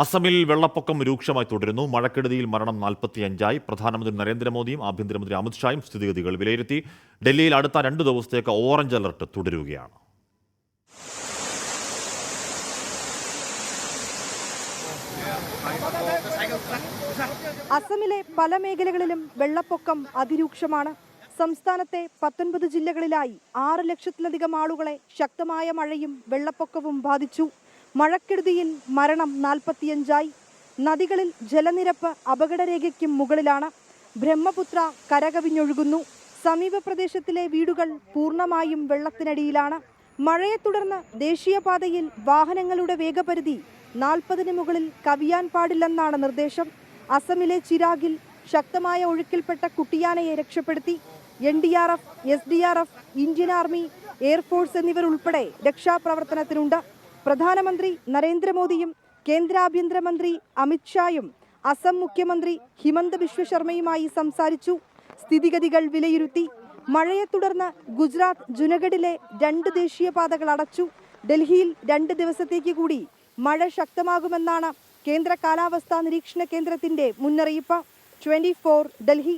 അസമിൽ വെള്ളപ്പൊക്കം രൂക്ഷമായി തുടരുന്നു. മഴക്കെടുതിയിൽ മരണം 45ആയി. പ്രധാനമന്ത്രി നരേന്ദ്രമോദിയും ആഭ്യന്തരമന്ത്രി അമിത്ഷായും സ്ഥിതിഗതികൾ വിലയിരുത്തി. ഡൽഹിയിൽ അടുത്ത 2 ദിവസത്തേക്ക് ഓറഞ്ച് അലർട്ട് തുടരുകയാണ്. അസമിലെ പല മേഖലകളിലും വെള്ളപ്പൊക്കം അതിരൂക്ഷമാണ്. സംസ്ഥാനത്തെ 19 ജില്ലകളിലായി 6 ലക്ഷത്തിലധികം ആളുകളെ ശക്തമായ മഴയും വെള്ളപ്പൊക്കവും ബാധിച്ചു. മഴക്കെടുതിയിൽ മരണം 45ആയി. നദികളിൽ ജലനിരപ്പ് അപകടരേഖയ്ക്കും മുകളിലാണ്. ബ്രഹ്മപുത്ര കരകവിഞ്ഞൊഴുകുന്നു. സമീപ പ്രദേശത്തിലെ വീടുകൾ പൂർണ്ണമായും വെള്ളത്തിനടിയിലാണ്. മഴയെ തുടർന്ന് ദേശീയപാതയിൽ വാഹനങ്ങളുടെ വേഗപരിധി 40-ന് മുകളിൽ കവിയാൻ പാടില്ലെന്നാണ് നിർദ്ദേശം. അസമിലെ ചിരാഗിൽ ശക്തമായ ഒഴുക്കിൽപ്പെട്ട കുട്ടിയാനയെ രക്ഷപ്പെടുത്തി. NDRF, SDRF, Indian army, air force എന്നിവർ ഉൾപ്പെടെ രക്ഷാപ്രവർത്തനത്തിനുണ്ട്. പ്രധാനമന്ത്രി നരേന്ദ്രമോദിയും കേന്ദ്ര ആഭ്യന്തരമന്ത്രി അമിത്ഷായും അസം മുഖ്യമന്ത്രി ഹിമന്ത ബിശ്വ ശർമ്മയുമായി സംസാരിച്ചു. സ്ഥിതിഗതികൾ വിലയിരുത്തി. മഴയെ തുടർന്ന് ഗുജറാത്ത് ജുനഗഡിലെ 2 ദേശീയപാതകൾ അടച്ചു. ഡൽഹിയിൽ 2 ദിവസത്തേക്ക് കൂടി മഴ ശക്തമാകുമെന്നാണ് കേന്ദ്ര കാലാവസ്ഥാ നിരീക്ഷണ കേന്ദ്രത്തിന്റെ മുന്നറിയിപ്പ്. 24 ഡൽഹി.